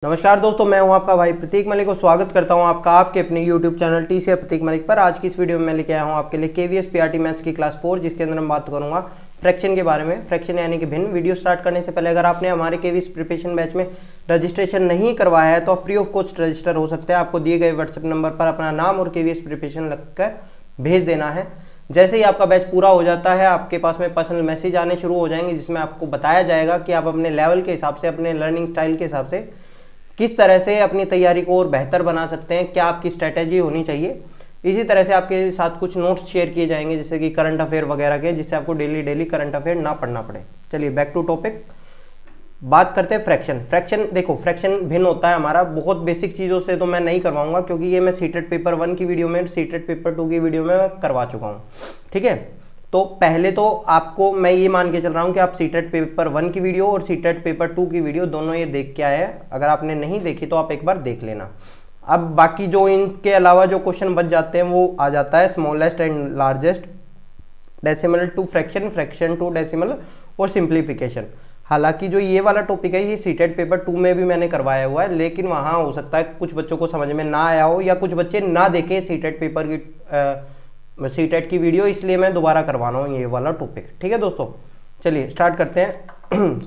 नमस्कार दोस्तों, मैं हूं आपका भाई प्रतीक मलिक और स्वागत करता हूं आपका आपके अपने YouTube चैनल टीसीआर प्रतीक मलिक पर। आज की इस वीडियो में मैं लेके आया हूं आपके लिए केवीएस पीआरटी मैथ्स की क्लास 4, जिसके अंदर मैं बात करूंगा फ्रैक्शन के बारे में। फ्रैक्शन यानी कि भिन्न। वीडियो स्टार्ट करने से पहले अगर आपने हमारे केवीएस प्रिपरेशन बैच में रजिस्ट्रेशन नहीं करवाया है तो फ्री ऑफ कॉस्ट रजिस्टर हो सकता है। आपको दिए गए व्हाट्सएप नंबर पर अपना नाम और केवीएस प्रिपरेशन लिखकर भेज देना है। जैसे ही आपका बैच पूरा हो जाता है आपके पास में पर्सनल मैसेज आने शुरू हो जाएंगे, जिसमें आपको बताया जाएगा कि आप अपने लेवल के हिसाब से, अपने लर्निंग स्टाइल के हिसाब से किस तरह से अपनी तैयारी को और बेहतर बना सकते हैं, क्या आपकी स्ट्रैटेजी होनी चाहिए। इसी तरह से आपके साथ कुछ नोट्स शेयर किए जाएंगे, जैसे कि करंट अफेयर वगैरह के, जिससे आपको डेली करंट अफेयर ना पढ़ना पड़े। चलिए बैक टू टॉपिक, बात करते हैं फ्रैक्शन। फ्रैक्शन देखो, फ्रैक्शन भिन्न होता है हमारा। बहुत बेसिक चीज़ों से तो मैं नहीं करवाऊंगा, क्योंकि ये मैं सीटेट पेपर 1 की वीडियो में, सीटेट पेपर 2 की वीडियो में करवा चुका हूँ। ठीक है, तो पहले तो आपको मैं ये मान के चल रहा हूँ कि आप सीटेट पेपर 1 की वीडियो और सीटेट पेपर 2 की वीडियो दोनों ये देख के आए हैं। अगर आपने नहीं देखी तो आप एक बार देख लेना। अब बाकी जो इनके अलावा जो क्वेश्चन बच जाते हैं वो आ जाता है smallest and largest, decimal to fraction, fraction to decimal और सिंप्लीफिकेशन। हालांकि जो ये वाला टॉपिक है ये सीटेट पेपर 2 में भी मैंने करवाया हुआ है, लेकिन वहाँ हो सकता है कुछ बच्चों को समझ में ना आया हो या कुछ बच्चे ना देखें सीटेट पेपर की सीटेट की वीडियो, इसलिए मैं दोबारा करवा रहा हूँ ये वाला टॉपिक। ठीक है दोस्तों, चलिए स्टार्ट करते हैं।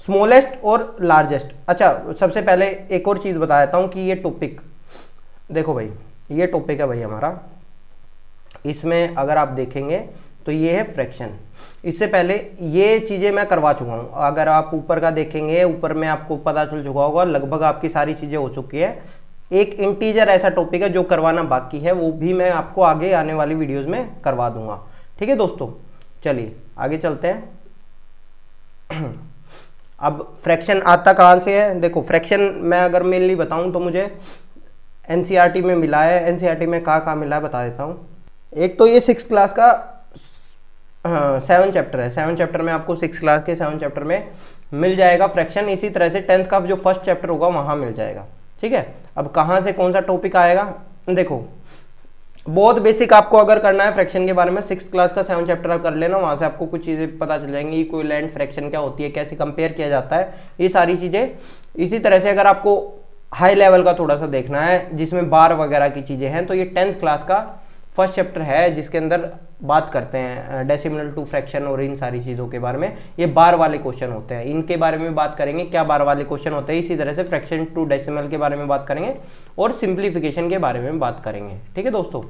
स्मॉलेस्ट और लार्जेस्ट। अच्छा, सबसे पहले एक और चीज़ बता देता हूँ कि ये टॉपिक देखो भाई, ये टॉपिक है भाई हमारा। इसमें अगर आप देखेंगे तो ये है फ्रैक्शन। इससे पहले ये चीज़ें मैं करवा चुका हूँ। अगर आप ऊपर का देखेंगे, ऊपर में आपको पता चल चुका होगा, लगभग आपकी सारी चीज़ें हो चुकी है। एक इंटीजर ऐसा टॉपिक है जो करवाना बाकी है, वो भी मैं आपको आगे आने वाली वीडियोस में करवा दूंगा। ठीक है दोस्तों, चलिए आगे चलते हैं। अब फ्रैक्शन आता कहाँ से है? देखो, फ्रैक्शन मैं अगर मेनली बताऊं तो मुझे एनसीईआरटी में मिला है। एनसीईआरटी में कहाँ मिला है बता देता हूँ। एक तो ये 6th क्लास का 7 चैप्टर है। 7 चैप्टर में आपको 6th क्लास के 7 चैप्टर में मिल जाएगा फ्रैक्शन। इसी तरह से 10th का जो फर्स्ट चैप्टर होगा वहाँ मिल जाएगा। ठीक है, अब कहाँ से कौन सा टॉपिक आएगा? देखो, बहुत बेसिक आपको अगर करना है फ्रैक्शन के बारे में, 6th क्लास का 7 चैप्टर कर लेना, वहाँ से आपको कुछ चीज़ें पता चल जाएंगी। इक्विवेलेंट फ्रैक्शन क्या होती है, कैसे कंपेयर किया जाता है, ये सारी चीज़ें। इसी तरह से अगर आपको हाई लेवल का थोड़ा सा देखना है, जिसमें बार वगैरह की चीज़ें हैं, तो ये 10th क्लास का फर्स्ट चैप्टर है, जिसके अंदर बात करते हैं डेसिमल टू फ्रैक्शन और इन सारी चीज़ों के बारे में। ये बार वाले क्वेश्चन होते हैं, इनके बारे में बात करेंगे, क्या बार वाले क्वेश्चन होते हैं। इसी तरह से फ्रैक्शन टू डेसिमल के बारे में बात करेंगे और सिंप्लीफिकेशन के बारे में बात करेंगे। ठीक है दोस्तों,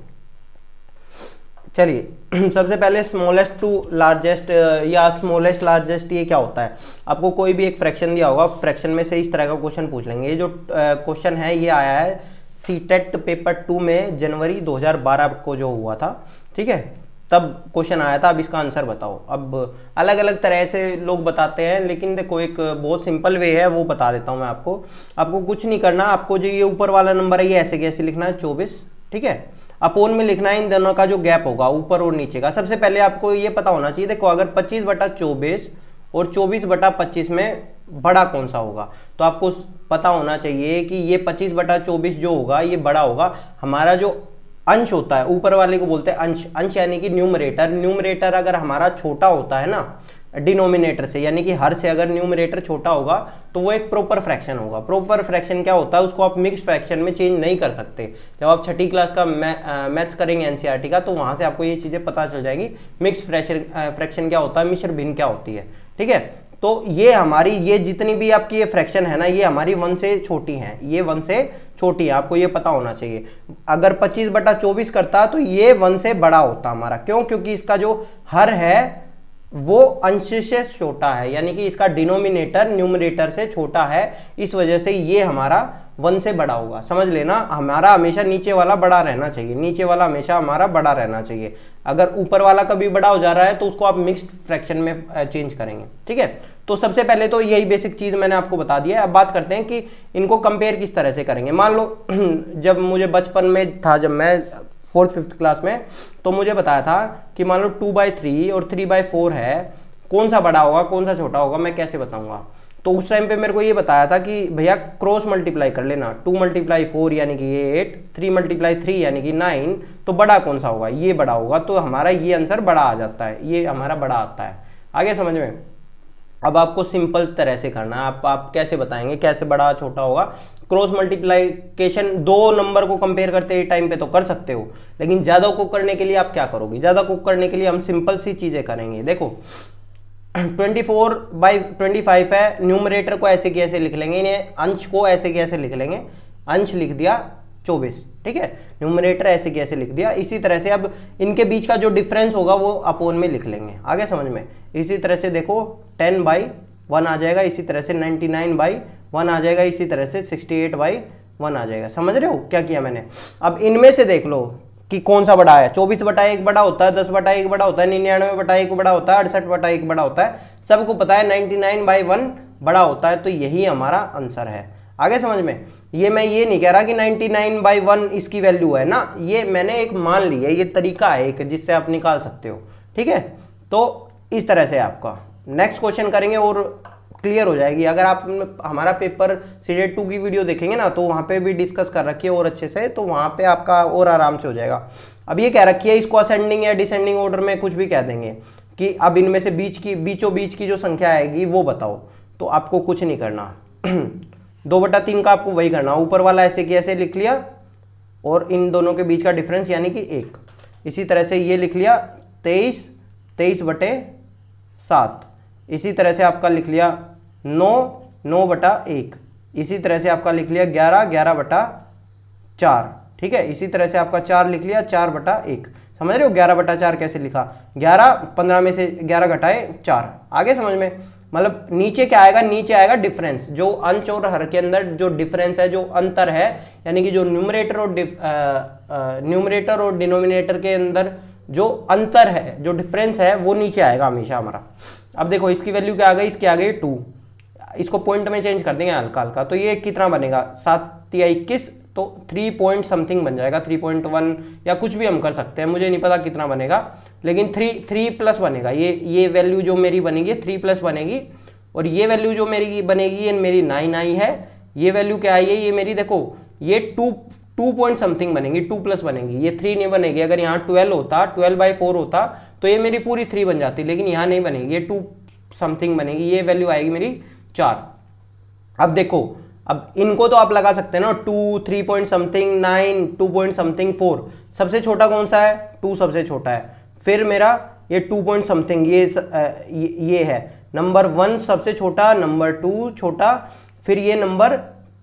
चलिए सबसे पहले स्मॉलेस्ट टू लार्जेस्ट या स्मॉलेस्ट लार्जेस्ट, ये क्या होता है? आपको कोई भी एक फ्रैक्शन दिया होगा, फ्रैक्शन में से इस तरह का क्वेश्चन पूछ लेंगे। ये जो क्वेश्चन है ये आया है सीटेट पेपर 2 में जनवरी 2012 को जो हुआ था। ठीक है, तब क्वेश्चन आया था। अब इसका आंसर बताओ। अब अलग अलग तरह से लोग बताते हैं, लेकिन देखो एक बहुत सिंपल वे है, वो बता देता हूँ मैं आपको। आपको कुछ नहीं करना, आपको जो ये ऊपर वाला नंबर है ये ऐसे कैसे लिखना है 24। ठीक है, अपोन में लिखना है इन दोनों का जो गैप होगा ऊपर और नीचे का। सबसे पहले आपको ये पता होना चाहिए, देखो अगर 25/24 और 24/25 में बड़ा कौन सा होगा, तो आपको पता होना चाहिए कि ये 25/24 जो होगा ये बड़ा होगा। हमारा जो अंश होता है, ऊपर वाले को बोलते हैं अंश। अंश यानी कि न्यूमरेटर। न्यूमरेटर अगर हमारा छोटा होता है ना डिनोमिनेटर से, यानी कि हर से अगर न्यूमरेटर छोटा होगा तो वो एक प्रॉपर फ्रैक्शन होगा। प्रॉपर फ्रैक्शन क्या होता है, उसको आप मिक्स्ड फ्रैक्शन में चेंज नहीं कर सकते। जब आप 6ठी क्लास का मैथ्स करेंगे एनसीईआरटी का, तो वहाँ से आपको ये चीज़ें पता चल जाएगी। मिक्स्ड फ्रैक्शन क्या होता है, मिश्र भिन्न क्या होती है। ठीक है, तो ये हमारी ये जितनी भी आपकी ये फ्रैक्शन है ना, ये हमारी 1 से छोटी हैं, ये 1 से छोटी है, आपको ये पता होना चाहिए। अगर 25/24 करता तो ये 1 से बड़ा होता हमारा। क्यों? क्योंकि इसका जो हर है वो अंश से छोटा है, यानी कि इसका डिनोमिनेटर न्यूमरेटर से छोटा है, इस वजह से ये हमारा 1 से बड़ा होगा। समझ लेना, हमारा हमेशा नीचे वाला बड़ा रहना चाहिए, नीचे वाला हमेशा हमारा बड़ा रहना चाहिए। अगर ऊपर वाला कभी बड़ा हो जा रहा है तो उसको आप मिक्स्ड फ्रैक्शन में चेंज करेंगे। ठीक है, तो सबसे पहले तो यही बेसिक चीज़ मैंने आपको बता दिया है। अब बात करते हैं कि इनको कंपेयर किस तरह से करेंगे। मान लो जब मुझे बचपन में था, जब मैं 4th-5th क्लास में, तो मुझे बताया था कि मान लो 2/3 और 3/4 है, कौन सा बड़ा होगा कौन सा छोटा होगा, मैं कैसे बताऊंगा? तो उस टाइम पे मेरे को ये बताया था कि भैया क्रॉस मल्टीप्लाई कर लेना, 2 × 4 यानी कि 8, 3 × 3 यानी कि 9, तो बड़ा कौन सा होगा? ये बड़ा होगा, तो हमारा ये आंसर बड़ा आ जाता है, ये हमारा बड़ा आता है। आगे समझ में? अब आपको सिंपल तरह से करना है। आप कैसे बताएंगे कैसे बड़ा छोटा होगा। क्रॉस मल्टीप्लिकेशन दो नंबर को कंपेयर करते टाइम पे तो कर सकते हो, लेकिन ज़्यादा को करने के लिए आप क्या करोगे? ज़्यादा को करने के लिए हम सिंपल सी चीज़ें करेंगे। देखो 24/25 है, न्यूमरेटर को ऐसे कैसे लिख लेंगे, इन्हें अंश को ऐसे कैसे लिख लेंगे, अंश लिख दिया 24, ठीक है, न्यूमरेटर ऐसे कैसे लिख दिया। इसी तरह से अब इनके बीच का जो डिफरेंस होगा वो अपोन में लिख लेंगे, आगे समझ में। इसी तरह से देखो 10/1 आ जाएगा, इसी तरह से 99/1 आ जाएगा, इसी तरह से 68/1 आ जाएगा। समझ रहे हो क्या किया मैंने? अब इनमें से देख लो कि कौन सा बड़ा है। 24/1 बड़ा होता है, 10/1 बड़ा होता है, 99/1 बड़ा होता है, 68/1 बड़ा होता है। सबको पता है 99/1 बड़ा होता है, तो यही हमारा आंसर है। आगे समझ में। ये मैं ये नहीं कह रहा कि 99/1 इसकी वैल्यू है ना, ये मैंने एक मान ली है, ये तरीका है एक जिससे आप निकाल सकते हो, ठीक है। तो इस तरह से आपका नेक्स्ट क्वेश्चन करेंगे और क्लियर हो जाएगी। अगर आप हमारा पेपर सीटेट 2 की वीडियो देखेंगे ना, तो वहाँ पे भी डिस्कस कर रखी है और अच्छे से, तो वहाँ पे आपका और आराम से हो जाएगा। अब ये कह रखी है इसको असेंडिंग या डिसेंडिंग ऑर्डर में कुछ भी कह देंगे कि अब इनमें से बीचों बीच की जो संख्या आएगी वो बताओ। तो आपको कुछ नहीं करना 2/3 का आपको वही करना, ऊपर वाला ऐसे कि ऐसे लिख लिया और इन दोनों के बीच का डिफरेंस यानी कि 1। इसी तरह से ये लिख लिया 23/7। इसी तरह से आपका लिख लिया 9/1। इसी तरह से आपका लिख लिया 11/4, ठीक है। इसी तरह से आपका 4 लिख लिया 4/1। समझ रहे हो 11/4 कैसे लिखा? 11 15 में से 11 घटाए 4। आगे समझ में। मतलब नीचे क्या आएगा? नीचे आएगा डिफरेंस, जो अंश और हर के अंदर जो डिफरेंस है, जो अंतर है, यानी कि जो न्यूमरेटर और डिनोमिनेटर के अंदर जो अंतर है, जो डिफरेंस है, वो नीचे आएगा हमेशा हमारा। अब देखो इसकी वैल्यू क्या आ गई? इसकी आ गई 2। इसको पॉइंट में चेंज कर देंगे हल्का हल्का, तो ये कितना बनेगा? 7 या 21, तो 3 पॉइंट समथिंग बन जाएगा, 3.1 या कुछ भी हम कर सकते हैं, मुझे नहीं पता कितना बनेगा, लेकिन 3 प्लस बनेगा। ये वैल्यू जो मेरी बनेगी 3 प्लस बनेगी, और ये वैल्यू जो मेरी बनेगी ये मेरी 9 आई है। ये वैल्यू क्या आई है? ये मेरी देखो ये 2 पॉइंट समथिंग बनेगी, 2 प्लस बनेगी, ये 3 नहीं बनेगी। अगर यहाँ 12 होता, 12/4 होता तो ये मेरी पूरी 3 बन जाती, लेकिन यहाँ नहीं बनेगी, ये 2 समथिंग बनेगी। ये वैल्यू आएगी मेरी 4। अब देखो, अब इनको तो आप लगा सकते हैं ना, 2, 3 पॉइंट समथिंग, 9, 2 पॉइंट समथिंग, 4। सबसे छोटा कौन सा है? 2 सबसे छोटा है। फिर मेरा ये 2 पॉइंट समथिंग ये है। नंबर 1 सबसे छोटा, नंबर 2 छोटा, फिर ये नंबर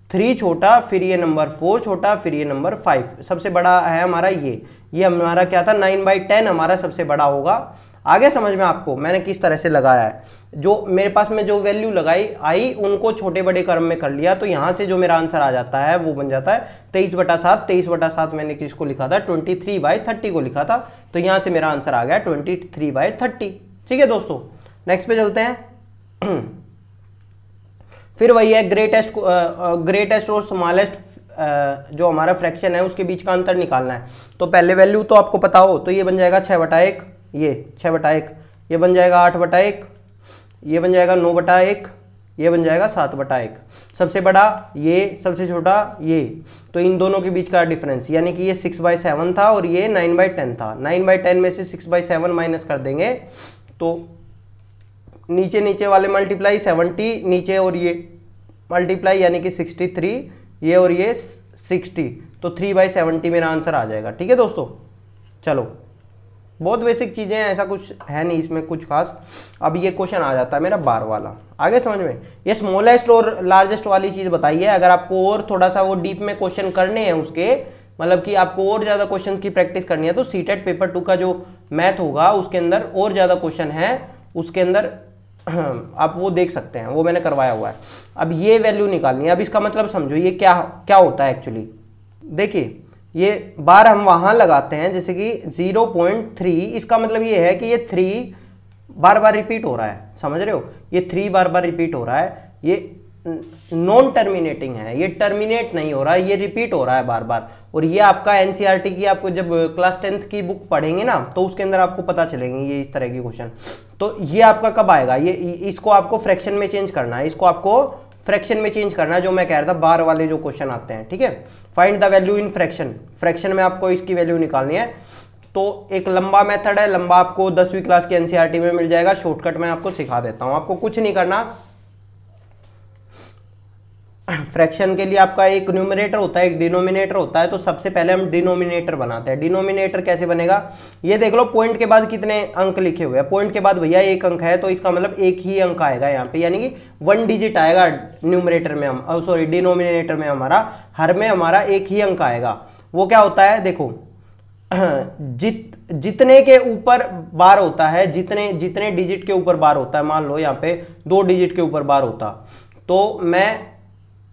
3 छोटा, फिर ये नंबर 4 छोटा, फिर ये नंबर 5 सबसे बड़ा है हमारा। ये हमारा क्या था? 9/10 हमारा सबसे बड़ा होगा। आगे समझ में आपको मैंने किस तरह से लगाया है? जो मेरे पास में जो वैल्यू लगाई आई उनको छोटे बड़े क्रम में कर लिया, तो यहाँ से जो मेरा आंसर आ जाता है वो बन जाता है 23/7। 23/7 मैंने किसको लिखा था? 23/30 को लिखा था, तो यहाँ से मेरा आंसर आ गया 23/30। ठीक है दोस्तों, नेक्स्ट पे चलते हैं। फिर वही है ग्रेटेस्ट और स्मॉलेस्ट जो हमारा फ्रैक्शन है उसके बीच का अंतर निकालना है। तो पहले वैल्यू तो आपको पता हो, तो ये बन जाएगा 6/1, ये 6/1, ये बन जाएगा 8/1, ये बन जाएगा 9/1, ये बन जाएगा 7/1। सबसे बड़ा ये, सबसे छोटा ये, तो इन दोनों के बीच का डिफरेंस यानी कि ये 6/7 था और ये 9/10 था। 9/10 में से 6/7 माइनस कर देंगे तो नीचे वाले मल्टीप्लाई 70 नीचे, और ये मल्टीप्लाई यानी कि 63, ये और ये 60, तो 3/70 मेरा आंसर आ जाएगा। ठीक है दोस्तों, चलो बहुत बेसिक चीज़ें हैं, ऐसा कुछ है नहीं इसमें कुछ खास। अब ये क्वेश्चन आ जाता है मेरा 12 वाला, आगे समझ में। ये स्मॉलेस्ट और लार्जेस्ट वाली चीज़ बताइए। अगर आपको और थोड़ा सा वो डीप में क्वेश्चन करने हैं उसके, मतलब कि आपको और ज़्यादा क्वेश्चन की प्रैक्टिस करनी है, तो सीटेट पेपर 2 का जो मैथ होगा उसके अंदर और ज़्यादा क्वेश्चन है, उसके अंदर आप वो देख सकते हैं, वो मैंने करवाया हुआ है। अब ये वैल्यू निकालनी है। अब इसका मतलब समझो ये क्या होता है एक्चुअली। देखिए ये बार हम वहाँ लगाते हैं, जैसे कि 0.3, इसका मतलब ये है कि ये 3 बार बार रिपीट हो रहा है, समझ रहे हो? ये 3 बार बार रिपीट हो रहा है, ये नॉन टर्मिनेटिंग है, ये टर्मिनेट नहीं हो रहा है, ये रिपीट हो रहा है बार बार। और ये आपका एनसीईआरटी की, आपको जब क्लास 10th की बुक पढ़ेंगे ना, तो उसके अंदर आपको पता चलेंगे ये इस तरह की क्वेश्चन। तो ये आपका कब आएगा? ये इसको आपको फ्रैक्शन में चेंज करना है, इसको आपको फ्रैक्शन में चेंज करना है, जो मैं कह रहा था बार वाले जो क्वेश्चन आते हैं। ठीक है, find the value in fraction. Fraction में आपको इसकी वैल्यू निकालनी है। तो एक लंबा मेथड है, लंबा आपको 10वीं क्लास की एनसीईआरटी में मिल जाएगा, शॉर्टकट में आपको सिखा देता हूं। आपको कुछ नहीं करना, फ्रैक्शन के लिए आपका एक न्यूमरेटर होता है, एक डिनोमिनेटर होता है। तो सबसे पहले हम डिनोमिनेटर बनाते हैं। डिनोमिनेटर कैसे बनेगा, ये देख लो, पॉइंट के बाद कितने अंक लिखे हुए हैं। पॉइंट के बाद भैया एक अंक है, तो इसका मतलब एक ही अंक आएगा यहाँ पे, यानी कि 1 डिजिट आएगा न्यूमरेटर में, हम सॉरी डिनोमिनेटर में हमारा, हर में हमारा एक ही अंक आएगा। वो क्या होता है, देखो जितने के ऊपर बार होता है, जितने डिजिट के ऊपर बार होता है, मान लो यहाँ पे 2 डिजिट के ऊपर बार होता तो मैं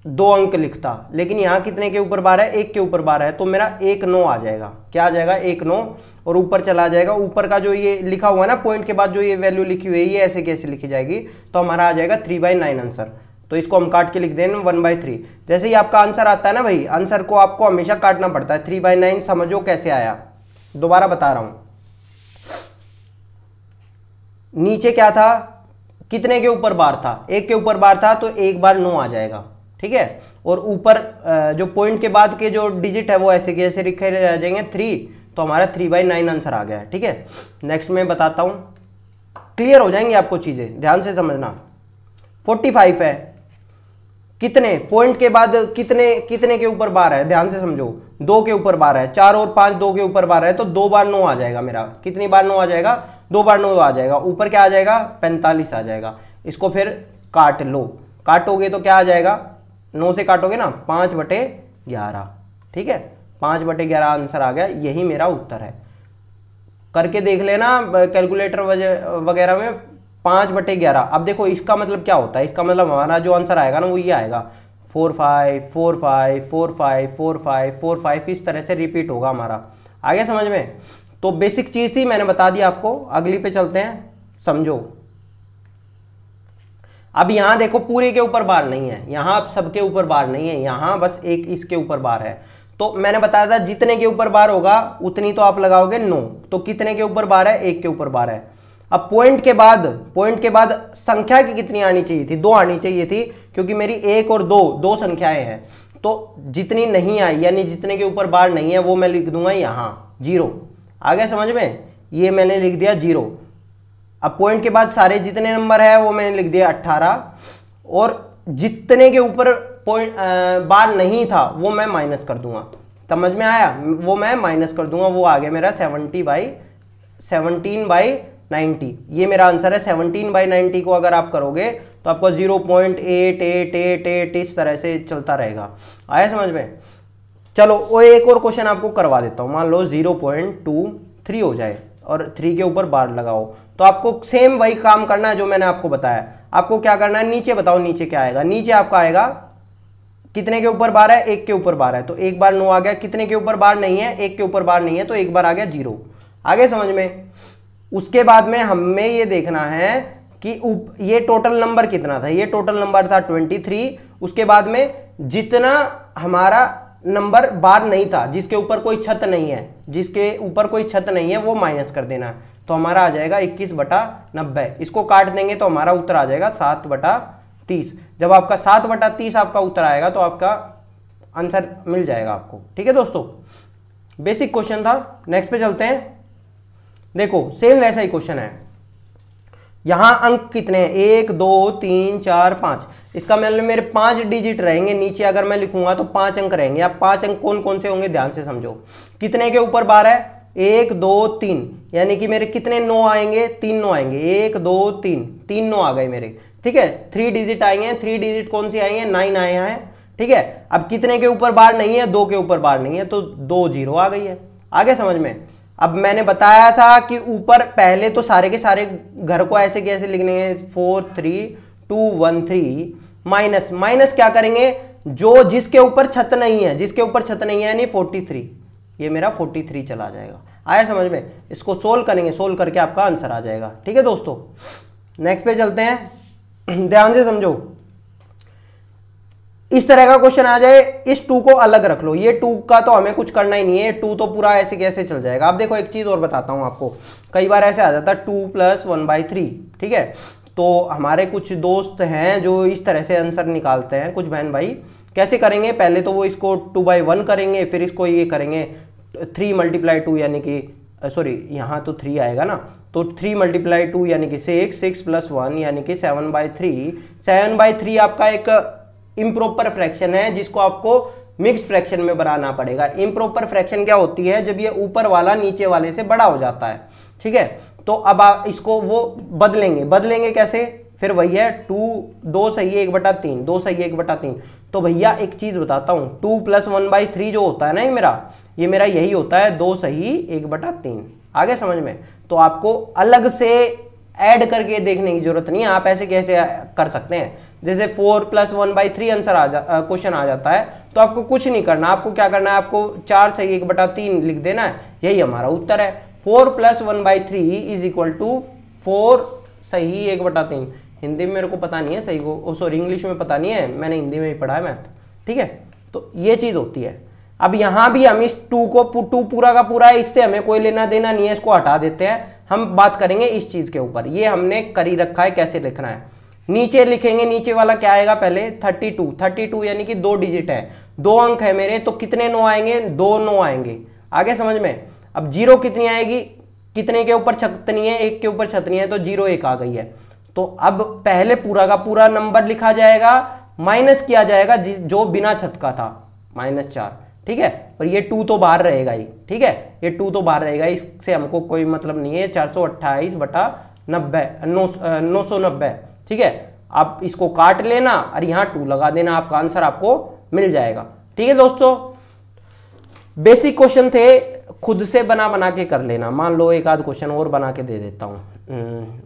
2 अंक लिखता, लेकिन यहाँ कितने के ऊपर बार है, 1 के ऊपर बार है, तो मेरा 1 9 आ जाएगा। क्या आ जाएगा, 1 9, और ऊपर चला जाएगा। ऊपर का जो ये लिखा हुआ है ना, पॉइंट के बाद जो ये वैल्यू लिखी हुई है, ये ऐसे कैसे लिखी जाएगी, तो हमारा आ जाएगा 3/9 आंसर। तो इसको हम काट के लिख देंगे 1/3। जैसे ही आपका आंसर आता है ना भाई, आंसर को आपको हमेशा काटना पड़ता है। 3/9 समझो कैसे आया, दोबारा बता रहा हूं। नीचे क्या था, कितने के ऊपर बार था, 1 के ऊपर बार था, तो 1 बार 9 आ जाएगा, ठीक है। और ऊपर जो पॉइंट के बाद के जो डिजिट है वो ऐसे के ऐसे लिखे रह जाएंगे 3, तो हमारा 3/9 आंसर आ गया, ठीक है। नेक्स्ट मैं बताता हूं, क्लियर हो जाएंगी आपको चीजें, ध्यान से समझना। 45 है, कितने पॉइंट के बाद कितने के ऊपर बार है, ध्यान से समझो, 2 के ऊपर बार है, 4 और 5 2 के ऊपर बार है, तो 2 बार 9 आ जाएगा मेरा। कितनी बार 9 आ जाएगा, 2 बार 9 आ जाएगा। ऊपर क्या आ जाएगा, 45 आ जाएगा। इसको फिर काट लो, काटोगे तो क्या आ जाएगा, 9 से काटोगे ना, 5/11, ठीक है। 5/11 आंसर आ गया, यही मेरा उत्तर है। करके देख लेना कैलकुलेटर वगैरह में, 5/11। अब देखो इसका मतलब क्या होता है, इसका मतलब हमारा जो आंसर आएगा ना वो ये आएगा 4 5 4 5 4 5 4 5 4 5, इस तरह से रिपीट होगा हमारा। आगे समझ में, तो बेसिक चीज थी, मैंने बता दी आपको। अगली पे चलते हैं, समझो। अब यहां देखो पूरे के ऊपर बार नहीं है, यहां सबके ऊपर बार नहीं है, यहां बस एक इसके ऊपर बार है। तो मैंने बताया था जितने के ऊपर बार होगा उतनी तो आप लगाओगे 9, तो कितने के ऊपर बार है, 1 के ऊपर बार है। अब पॉइंट के बाद संख्या की कितनी आनी चाहिए थी, 2 आनी चाहिए थी, क्योंकि मेरी 1 और 2 संख्याएं हैं। तो जितनी नहीं आई, यानी जितने के ऊपर बार नहीं है, वो मैं लिख दूंगा यहां 0। आ गया समझ में, ये मैंने लिख दिया 0। अब पॉइंट के बाद सारे जितने नंबर है वो मैंने लिख दिया 18, और जितने के ऊपर पॉइंट बार नहीं था वो मैं माइनस कर दूंगा। समझ में आया, वो मैं माइनस कर दूंगा, वो आ गया मेरा 17/90। ये मेरा आंसर है। 17/90 को अगर आप करोगे तो आपको 0.8888 इस तरह से चलता रहेगा। आया समझ में। चलो वो एक और क्वेश्चन आपको करवा देता हूं। मान लो 0.23 हो जाए और 3 के ऊपर बार लगाओ, तो आपको सेम वही काम करना है जो मैंने आपको बताया। आपको क्या करना है, नीचे बताओ नीचे क्या आएगा। नीचे आपका आएगा कितने के ऊपर बार है, 1 के ऊपर बार है, तो 1 बार 9 आ गया। कितने के ऊपर बार नहीं है, 1 के ऊपर बार नहीं है, तो 1 बार आ गया 0। आगे समझ में। उसके बाद में हमें ये देखना है कि ये टोटल नंबर कितना था। ये टोटल नंबर था 23। उसके बाद में जितना हमारा नंबर बार नहीं था, जिसके ऊपर कोई छत नहीं है, जिसके ऊपर कोई छत नहीं है, वो माइनस कर देना है, तो हमारा आ जाएगा 21/90। इसको काट देंगे तो हमारा उत्तर आ जाएगा 7/30। जब आपका 7/30 आपका उत्तर आएगा तो आपका आंसर मिल जाएगा आपको। ठीक है दोस्तों, बेसिक क्वेश्चन था। नेक्स्ट पे चलते हैं। देखो सेम वैसा ही क्वेश्चन है। यहां अंक कितने हैं, 1 2 3 4 5। इसका मतलब मेरे 5 डिजिट रहेंगे। नीचे अगर मैं लिखूंगा तो 5 अंक रहेंगे। अब 5 अंक कौन कौन से होंगे, ध्यान से समझो। कितने के ऊपर बार है, 1 2 3, यानी कि मेरे कितने 9 आएंगे, 3 9 आएंगे। 1 2 3, 3 9 आ गए मेरे। ठीक है, 3 डिजिट आएंगे। 3 डिजिट कौन सी आएंगे, 9 आए हैं। ठीक है, अब कितने के ऊपर बार नहीं है, 2 के ऊपर बार नहीं है, तो 2 0 आ गई है। आगे समझ में। अब मैंने बताया था कि ऊपर पहले तो सारे के सारे घर को ऐसे कैसे लिखने हैं, 4 3 2 1 3 माइनस। माइनस क्या करेंगे, जो जिसके ऊपर छत नहीं है, जिसके ऊपर छत नहीं है यानी 43, ये मेरा 43 चला जाएगा। आया समझ में। इसको सोल्व करेंगे, सोल्व करके आपका आंसर आ जाएगा। ठीक है दोस्तों, नेक्स्ट पे चलते हैं। ध्यान से समझो। इस तरह का क्वेश्चन आ जाए, इस 2 को अलग रख लो। ये 2 का तो हमें कुछ करना ही नहीं है, 2 तो पूरा ऐसे कैसे चल जाएगा। अब देखो एक चीज और बताता हूं आपको। कई बार ऐसे आ जाता है 2 + 1/3। ठीक है, तो हमारे कुछ दोस्त हैं जो इस तरह से आंसर निकालते हैं, कुछ बहन भाई। कैसे करेंगे, पहले तो वो इसको 2/1 करेंगे, फिर इसको ये करेंगे 3 × 2 यानी कि सॉरी यहाँ तो 3 आएगा ना, तो 3 मल्टीप्लाई 2 यानी कि 6, 6 + 1 यानी कि 7/3। 7/3 आपका एक इम्प्रॉपर फ्रैक्शन है जिसको आपको मिक्स फ्रैक्शन में बनाना पड़ेगा। इम्प्रॉपर फ्रैक्शन क्या होती है, जब ये ऊपर वाला नीचे वाले से बड़ा हो जाता है, ठीक है। तो अब आप इसको वो बदलेंगे कैसे, फिर वही है 2 सही है 1/3, 2 सही है 1/3। तो भैया एक चीज बताता हूं, 2 + 1/3 जो होता है ना ये मेरा यही होता है 2 सही 1/3। आगे समझ में? तो आपको अलग से ऐड करके देखने की जरूरत नहीं है, आप ऐसे कैसे कर सकते हैं, जैसे 4 + 1/3 आंसर क्वेश्चन आ जाता है, तो आपको कुछ नहीं करना, आपको क्या करना है, आपको 4 सही 1/3 लिख देना है, यही हमारा उत्तर है। 4 + 1/3 = 4 सही 1/3। हिंदी में मेरे को पता नहीं है सही को, सॉरी इंग्लिश में पता नहीं है, मैंने हिंदी में ही पढ़ा है मैथ, ठीक है। तो ये चीज होती है। अब यहां भी हम इस 2 पूरा का पूरा है, इससे हमें कोई लेना देना नहीं है, इसको हटा देते हैं। हम बात करेंगे इस चीज के ऊपर, ये हमने कर ही रखा है कैसे लिखना है। नीचे लिखेंगे, नीचे वाला क्या आएगा पहले 32 यानी कि 2 डिजिट है, 2 अंक है मेरे, तो कितने 9 आएंगे, 2 9 आएंगे। आगे समझ में? अब 0 कितनी आएगी, कितने के ऊपर छतनी है, 1 के ऊपर छतनी है, तो 0 1 आ गई है। तो अब पहले पूरा का पूरा नंबर लिखा जाएगा, माइनस किया जाएगा जो बिना छत का था, -4, ठीक है। और ये 2 तो बाहर रहेगा ही, ठीक है, ये 2 तो बाहर रहेगा, इससे हमको कोई मतलब नहीं है। 428/990, ठीक है। आप इसको काट लेना और यहाँ 2 लगा देना, आपका आंसर आपको मिल जाएगा, ठीक है दोस्तों। बेसिक क्वेश्चन थे, खुद से बना के कर लेना। मान लो एक आध क्वेश्चन और बना के दे देता हूँ,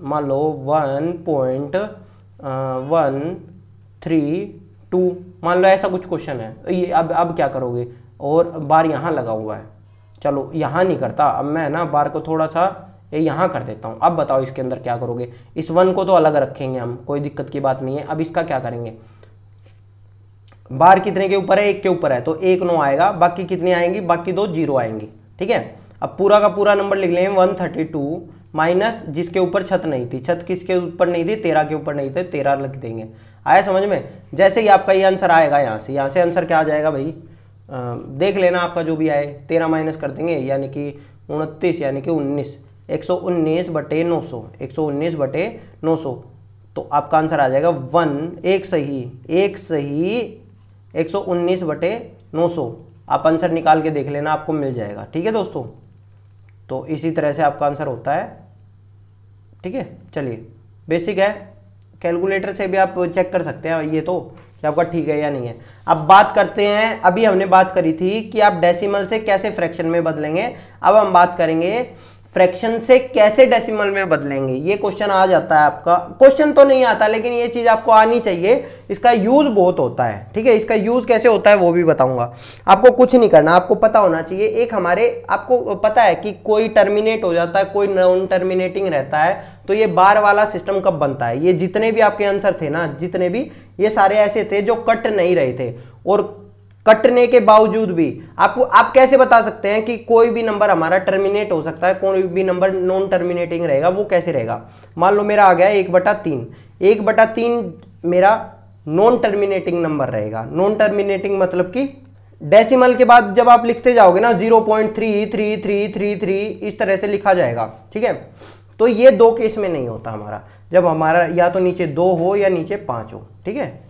मान लो 1.132, मान लो ऐसा कुछ क्वेश्चन है। ये अब क्या करोगे, और बार यहाँ लगा हुआ है, चलो यहाँ नहीं करता, अब मैं ना बार को थोड़ा सा यहाँ कर देता हूँ। अब बताओ इसके अंदर क्या करोगे, इस 1 को तो अलग रखेंगे हम, कोई दिक्कत की बात नहीं है। अब इसका क्या करेंगे, बार कितने के ऊपर है, 1 के ऊपर है, तो 1 9 आएगा, बाकी कितनी आएंगी, बाकी 2 0 आएंगी, ठीक है। अब पूरा का पूरा नंबर लिख लेंगे 132 माइनस जिसके ऊपर छत नहीं थी, छत किसके ऊपर नहीं थी, 13 के ऊपर नहीं थे, 13 लिख देंगे। आया समझ में? जैसे ही आपका ये आंसर आएगा, यहाँ से आंसर क्या आ जाएगा भाई, देख लेना आपका जो भी आए, 13 माइनस कर देंगे यानी कि 29 यानी कि 19, 119/900, 119/900, तो आपका आंसर आ जाएगा 1 सही 119/900। आप आंसर निकाल के देख लेना, आपको मिल जाएगा, ठीक है दोस्तों। तो इसी तरह से आपका आंसर होता है, ठीक है। चलिए बेसिक है, कैलकुलेटर से भी आप चेक कर सकते हैं ये तो कि आपका ठीक है या नहीं है। अब बात करते हैं, अभी हमने बात करी थी कि आप डेसिमल से कैसे फ्रैक्शन में बदलेंगे, अब हम बात करेंगे फ्रैक्शन से कैसे डेसिमल में बदलेंगे। ये क्वेश्चन आ जाता है आपका, क्वेश्चन तो नहीं आता लेकिन ये चीज आपको आनी चाहिए, इसका यूज बहुत होता है, ठीक है। इसका यूज कैसे होता है वो भी बताऊंगा। आपको कुछ नहीं करना, आपको पता होना चाहिए, एक हमारे आपको पता है कि कोई टर्मिनेट हो जाता है, कोई नॉन टर्मिनेटिंग रहता है, तो ये बार वाला सिस्टम कब बनता है। ये जितने भी आपके आंसर थे ना, जितने भी, ये सारे ऐसे थे जो कट नहीं रहे थे, और कटने के बावजूद भी आप कैसे बता सकते हैं कि कोई भी नंबर हमारा टर्मिनेट हो सकता है, कोई भी नंबर नॉन टर्मिनेटिंग रहेगा, वो कैसे रहेगा। मान लो मेरा आ गया 1/3, 1/3 मेरा नॉन टर्मिनेटिंग नंबर रहेगा। नॉन टर्मिनेटिंग मतलब कि डेसिमल के बाद जब आप लिखते जाओगे ना 0.3333 इस तरह से लिखा जाएगा, ठीक है। तो ये 2 केस में नहीं होता हमारा, जब हमारा या तो नीचे 2 हो या नीचे 5 हो, ठीक है।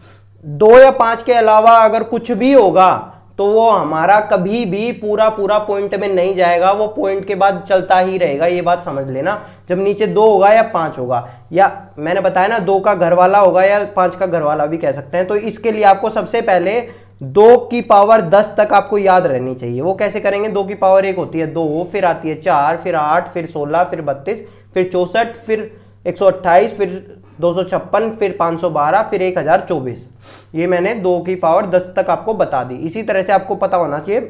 2 या 5 के अलावा अगर कुछ भी होगा तो वो हमारा कभी भी पूरा पॉइंट में नहीं जाएगा, वो पॉइंट के बाद चलता ही रहेगा, ये बात समझ लेना। जब नीचे 2 होगा या 5 होगा, या मैंने बताया ना 2 का घर वाला होगा या 5 का घर वाला भी कह सकते हैं, तो इसके लिए आपको सबसे पहले 2 की पावर 10 तक आपको याद रहनी चाहिए। वो कैसे करेंगे, 2 की पावर 1 होती है 2, फिर आती है 4, फिर 8, फिर 16, फिर 32, फिर 64, फिर 128, फिर 256, फिर 512, फिर 1024। ये मैंने 2 की पावर 10 तक आपको बता दी। इसी तरह से आपको पता होना चाहिए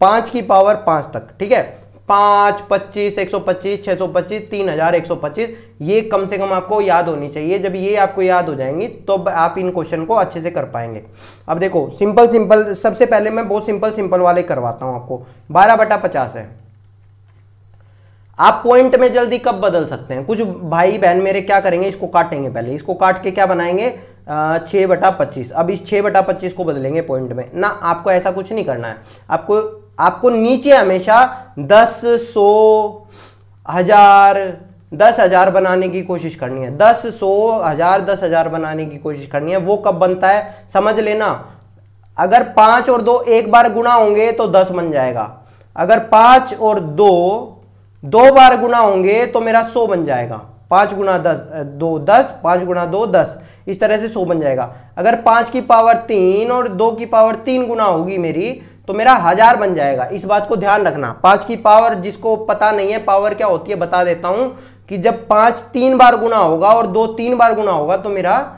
5 की पावर 5 तक, ठीक है। 5, 25, 125, 625, 3125, ये कम से कम आपको याद होनी चाहिए। जब ये आपको याद हो जाएंगी तो आप इन क्वेश्चन को अच्छे से कर पाएंगे। अब देखो सिंपल, सबसे पहले मैं बहुत सिंपल वाले करवाता हूं आपको। 12/50 है। आप पॉइंट में जल्दी कब बदल सकते हैं, कुछ भाई बहन मेरे क्या करेंगे, इसको काटेंगे, पहले इसको काट के क्या बनाएंगे 6/25। अब इस 6/25 को बदलेंगे पॉइंट में ना, आपको ऐसा कुछ नहीं करना है। आपको आपको नीचे हमेशा 10, 100, 1000, 10,000 बनाने की कोशिश करनी है। 10, 100, 1000, 10,000 बनाने की कोशिश करनी है। वो कब बनता है समझ लेना, अगर 5 और 2 एक बार गुणा होंगे तो 10 बन जाएगा। अगर 5 और 2 बार गुणा होंगे तो मेरा 100 बन जाएगा। 5 गुणा 2 10, 5 गुणा 2 10, इस तरह से 100 बन जाएगा। अगर 5 की पावर 3 और 2 की पावर 3 गुणा होगी मेरी तो मेरा 1000 बन जाएगा। इस बात को ध्यान रखना। 5 की पावर, जिसको पता नहीं है पावर क्या होती है बता देता हूं, कि जब 5 3 बार गुणा होगा और 2 3 बार गुणा होगा तो मेरा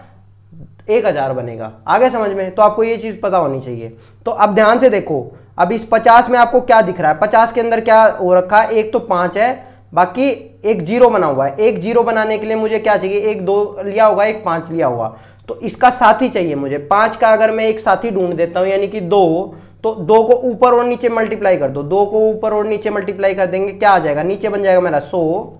1000 बनेगा। आगे समझ में? तो आपको ये चीज पता होनी चाहिए। तो अब ध्यान से देखो, अब इस 50 में आपको क्या दिख रहा है? 50 के अंदर क्या हो रखा है? एक तो 5 है, बाकी एक 0 बना हुआ है। एक 0 बनाने के लिए मुझे क्या चाहिए? एक 2 लिया होगा, एक 5 लिया होगा, तो इसका साथी चाहिए मुझे। 5 का अगर मैं एक साथी ढूंढ देता हूं यानी कि 2, तो 2 को ऊपर और नीचे मल्टीप्लाई कर दो। 2 को ऊपर और नीचे मल्टीप्लाई कर देंगे, क्या आ जाएगा? नीचे बन जाएगा मेरा 100,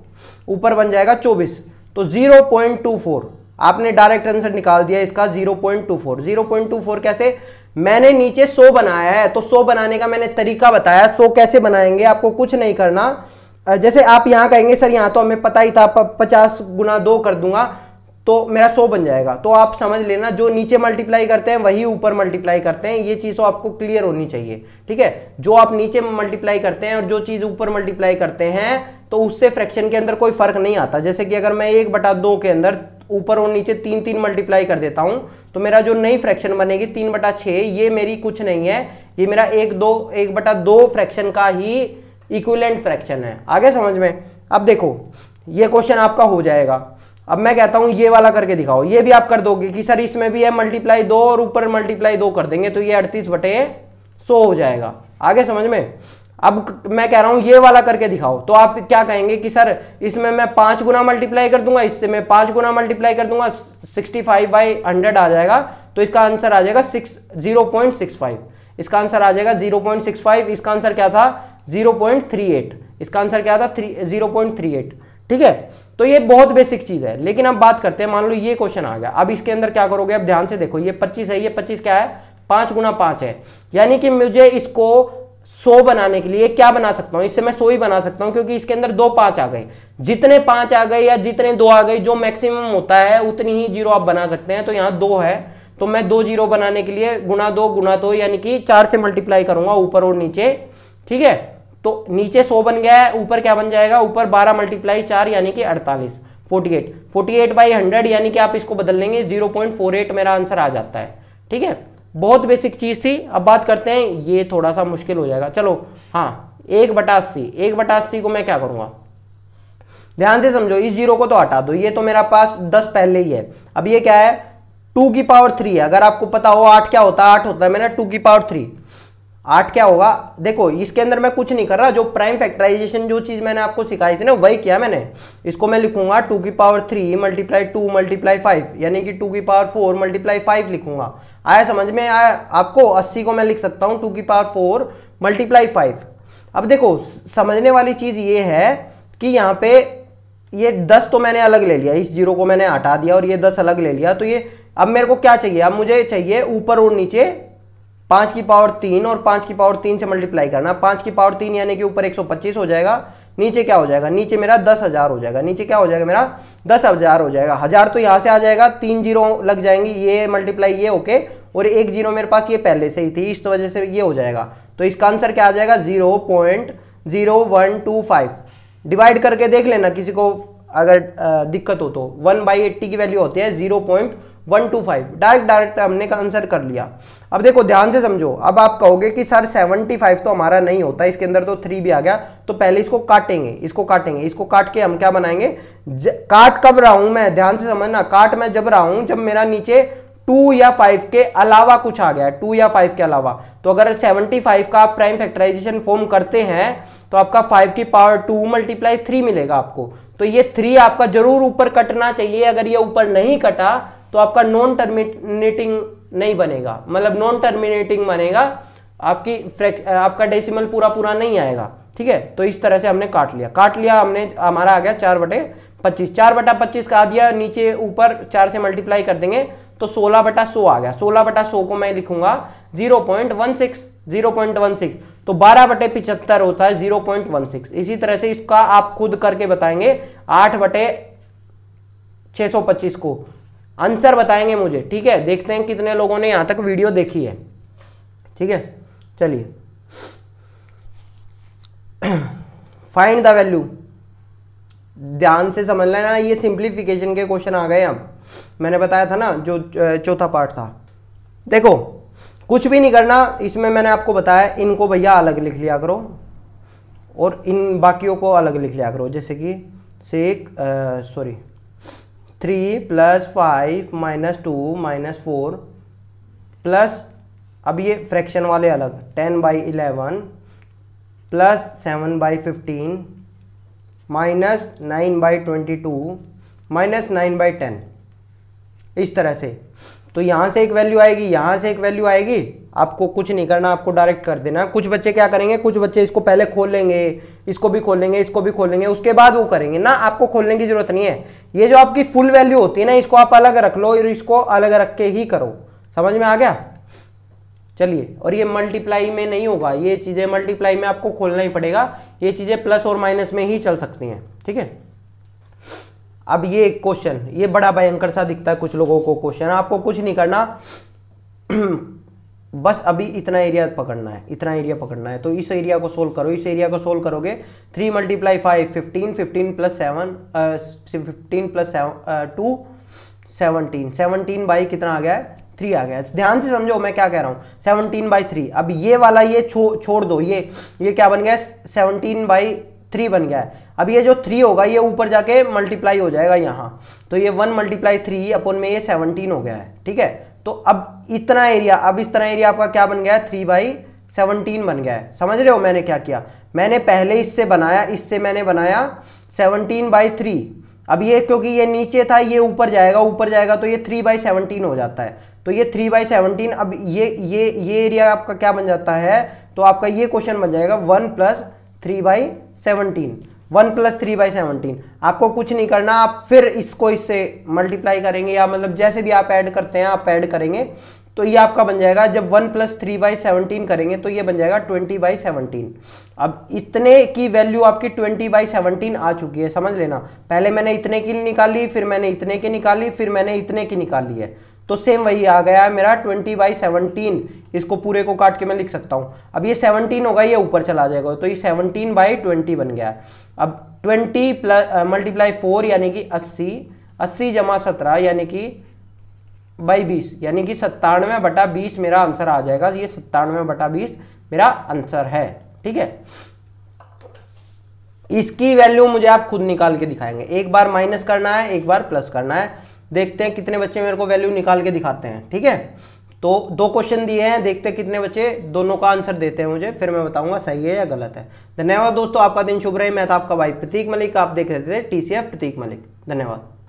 ऊपर बन जाएगा 24, तो 0.24। आपने डायरेक्ट आंसर निकाल दिया इसका 0.24। 0.24 कैसे? मैंने नीचे 100 बनाया है, तो 100 बनाने का मैंने तरीका बताया। 100 कैसे बनाएंगे, आपको कुछ नहीं करना। जैसे आप यहां कहेंगे सर यहां तो हमें पता ही था, 50 गुणा 2 कर दूंगा तो मेरा 100 बन जाएगा। तो आप समझ लेना, जो नीचे मल्टीप्लाई करते हैं वही ऊपर मल्टीप्लाई करते हैं। ये चीज तो आपको क्लियर होनी चाहिए, ठीक है? जो आप नीचे मल्टीप्लाई करते हैं और जो चीज ऊपर मल्टीप्लाई करते हैं, तो उससे फ्रैक्शन के अंदर कोई फर्क नहीं आता। जैसे कि अगर मैं 1/2 के अंदर ऊपर और नीचे 3 मल्टीप्लाई कर देता हूं तो मेरा जो नई फ्रैक्शन बनेगी 3/6, ये मेरी कुछ नहीं है, ये मेरा 1/2 फ्रैक्शन का ही इक्विवेलेंट फ्रैक्शन है। आगे समझ में? अब देखो ये क्वेश्चन आपका हो जाएगा। अब मैं कहता हूं ये वाला करके दिखाओ। ये भी आप कर दोगे कि सर इसमें भी है मल्टीप्लाई 2 और ऊपर मल्टीप्लाई 2 कर देंगे तो ये 38/100 हो जाएगा। आगे समझ में? अब मैं कह रहा हूं ये वाला करके दिखाओ, तो आप क्या कहेंगे कि सर इसमें मैं 5 गुना मल्टीप्लाई कर दूंगा, इससे मैं 5 गुना मल्टीप्लाई कर दूंगा, 65/100 आ जाएगा। तो इसका आंसर आ जाएगा 0.65। इसका आंसर आ जाएगा 0.65। इसका आंसर क्या था? 0.38। इसका आंसर क्या था? 0.38। ठीक है? तो ये बहुत बेसिक चीज है। लेकिन अब बात करते हैं, मान लो ये क्वेश्चन आ गया, अब इसके अंदर क्या करोगे? अब ध्यान से देखो, ये 25 है, ये 25 क्या है? 5 गुना 5 है, यानी कि मुझे इसको 100 बनाने के लिए क्या बना सकता हूं? इससे मैं 100 ही बना सकता हूं, क्योंकि इसके अंदर 2 5 आ गए। जितने 5 आ गए या जितने 2 आ गए, जो मैक्सिमम होता है उतनी ही 0 आप बना सकते हैं। तो यहाँ 2 है, तो मैं 2 0 बनाने के लिए गुणा 2 यानी कि 4 से मल्टीप्लाई करूंगा ऊपर और नीचे। ठीक है? तो नीचे 100 बन गया है, ऊपर क्या बन जाएगा? ऊपर 12 × 4 यानी कि 48, 48/100 यानी कि आप इसको बदल लेंगे 0.48 मेरा आंसर आ जाता है। ठीक है? बहुत बेसिक चीज थी। अब बात करते हैं, ये थोड़ा सा मुश्किल हो जाएगा। चलो हाँ, 1/80। 1/80 को मैं क्या करूंगा? ध्यान से समझो, इस 0 को तो हटा दो, ये तो मेरा पास 10 पहले ही है। अब ये क्या है? 2 की पावर 3 है। अगर आपको पता हो 8 क्या होता है? 8 होता है मेरा 2 की पावर 3। 8 क्या होगा? देखो इसके अंदर मैं कुछ नहीं कर रहा, जो प्राइम फैक्टराइजेशन जो चीज मैंने आपको सिखाई थी ना वही किया मैंने। इसको मैं लिखूंगा 2 की पावर 3 × 2 × 5 यानी कि 2 की पावर 4 × 5 लिखूंगा। आया समझ में? आया आपको? 80 को मैं लिख सकता हूं 2 की पावर 4 × 5। अब देखो समझने वाली चीज ये है कि यहाँ पे ये 10 तो मैंने अलग ले लिया, इस 0 को मैंने हटा दिया और ये 10 अलग ले लिया। तो ये अब मेरे को क्या चाहिए? अब मुझे चाहिए ऊपर और नीचे 5 की पावर 3 और 5 की पावर 3 से मल्टीप्लाई करना। 5 की पावर 3 यानी कि ऊपर 125 हो जाएगा, नीचे क्या हो जाएगा? नीचे मेरा 10,000 हो जाएगा। नीचे क्या हो जाएगा मेरा? 10,000 हो जाएगा। 1000 तो यहाँ से आ जाएगा, 3 0 लग जाएंगी, ये मल्टीप्लाई ये ओके, और 1 0 मेरे पास ये पहले से ही थी, इस वजह से ये हो जाएगा। तो इसका आंसर क्या आ जाएगा? 0.0125। डिवाइड करके देख लेना, किसी को अगर दिक्कत हो तो। 1/80 की वैल्यू होती है 0.125। डायरेक्ट हमने का आंसर कर लिया। अब देखो ध्यान से समझो, अब आप कहोगे कि सर 75 तो हमारा नहीं होता, इसके अंदर तो 3 भी आ गया। तो पहले इसको काटेंगे, इसको काट के हम क्या बनाएंगे? काट कब रहा हूं मैं? ध्यान से समझना, काट मैं जब रहा हूं जब मेरा नीचे 2 या 5 के अलावा कुछ आ गया है, 2 या 5 के अलावा। तो अगर 75 का आप प्राइम फैक्टराइजेशन फॉर्म करते हैं तो आपका 5 की पावर 2 × 3 मिलेगा आपको। तो ये 3 आपका जरूर ऊपर कटना चाहिए। अगर ये ऊपर नहीं कटा तो आपका नॉन टर्मिनेटिंग नहीं बनेगा, मतलब नॉन टर्मिनेटिंग बनेगा, आपका डेसिमल पूरा नहीं आएगा। ठीक है? तो इस तरह से हमने काट लिया हमने, हमारा आ गया 4/25। 4/25 का आ दिया, नीचे ऊपर 4 से मल्टीप्लाई कर देंगे तो 16/100 आ गया। 16/100 को मैं लिखूंगा 0.16। 0.16, तो 12/75 होता है 0.16। इसी तरह से इसका आप खुद करके बताएंगे 8/625 को आंसर बताएंगे मुझे, ठीक है। देखते हैं कितने लोगों ने यहां तक वीडियो देखी है, ठीक है। चलिए फाइंड द वैल्यू, ध्यान से समझ लेना, ये सिंप्लीफिकेशन के क्वेश्चन आ गए। अब मैंने बताया था ना जो चौथा पार्ट था, देखो कुछ भी नहीं करना इसमें, मैंने आपको बताया इनको भैया अलग लिख लिया करो और इन बाकियों को अलग लिख लिया करो, जैसे कि 3 + 5 - 2 - 4 प्लस, अब ये फ्रैक्शन वाले अलग, 10/11 प्लस 7/15 माइनस 9/22 माइनस 9/10, इस तरह से। तो यहाँ से एक वैल्यू आएगी, यहाँ से एक वैल्यू आएगी, आपको कुछ नहीं करना, आपको डायरेक्ट कर देना। कुछ बच्चे क्या करेंगे, कुछ बच्चे इसको पहले खोल लेंगे, इसको भी खोल लेंगे, इसको भी खोल लेंगे, उसके बाद वो करेंगे ना, आपको खोलने की जरूरत नहीं है। ये जो आपकी फुल वैल्यू होती है ना, इसको आप अलग रख लो और इसको अलग रख के ही करो, समझ में आ गया। चलिए, और ये मल्टीप्लाई में नहीं होगा, ये चीजें मल्टीप्लाई में आपको खोलना ही पड़ेगा, ये चीजें प्लस और माइनस में ही चल सकती हैं, ठीक है। अब ये क्वेश्चन, ये बड़ा भयंकर सा दिखता है कुछ लोगों को क्वेश्चन, आपको कुछ नहीं करना बस अभी इतना एरिया पकड़ना है, इतना एरिया पकड़ना है। तो इस एरिया को सोल्व करो, इस एरिया को सोल्व करोगे 3 × 5 15, 15 + 7 15 + 2 17, 17 बाई कितना आ गया है, 3 आ गया है। ध्यान से समझो मैं क्या कह रहा हूँ, 17/3। अब ये वाला ये छोड़ दो, ये क्या बन गया, 17/3 बन गया है। अब ये जो 3 होगा ये ऊपर जाके मल्टीप्लाई हो जाएगा यहाँ, तो ये 1 × 3 अपन में ये 17 हो गया है, ठीक है। तो अब इतना एरिया, अब इस तरह एरिया आपका क्या बन गया है, 3/17 बन गया है। समझ रहे हो मैंने क्या किया, मैंने पहले इससे बनाया, इससे मैंने बनाया 17/3। अब ये क्योंकि ये नीचे था, ये ऊपर जाएगा, ऊपर जाएगा तो ये 3/17 हो जाता है। तो ये 3/17, अब ये एरिया आपका क्या बन जाता है, तो आपका ये क्वेश्चन बन जाएगा 1 + 3/17, 1 + 3/17। आपको कुछ नहीं करना, आप फिर इसको इससे मल्टीप्लाई करेंगे, या मतलब जैसे भी आप ऐड करते हैं आप ऐड करेंगे, तो ये आपका बन जाएगा, जब 1 + 3/17 करेंगे तो ये बन जाएगा 20/17। अब इतने की वैल्यू आपकी 20/17 आ चुकी है, समझ लेना। पहले मैंने इतने की निकाली, फिर मैंने इतने की निकाली, फिर मैंने इतने की निकाली है, तो सेम वही आ गया है मेरा 20/17। इसको पूरे को काट के मैं लिख सकता हूँ। अब ये 17 होगा, ये ऊपर चला जाएगा, तो ये 17/20 बन गया। अब 20 × 4 यानी कि 80, 80 + 17 यानी कि 20, यानी कि 97/20 मेरा आंसर आ जाएगा। ये 97/20 मेरा आंसर है, ठीक है। इसकी वैल्यू मुझे आप खुद निकाल के दिखाएंगे, एक बार माइनस करना है, एक बार प्लस करना है। देखते हैं कितने बच्चे मेरे को वैल्यू निकाल के दिखाते हैं, ठीक है। तो 2 क्वेश्चन दिए हैं, देखते हैं कितने बच्चे दोनों का आंसर देते हैं मुझे, फिर मैं बताऊंगा सही है या गलत है। धन्यवाद दोस्तों, आपका दिन शुभ रहे। मैं था आपका भाई प्रतीक मलिक, आप देख रहे थे TCF प्रतीक मलिक। धन्यवाद।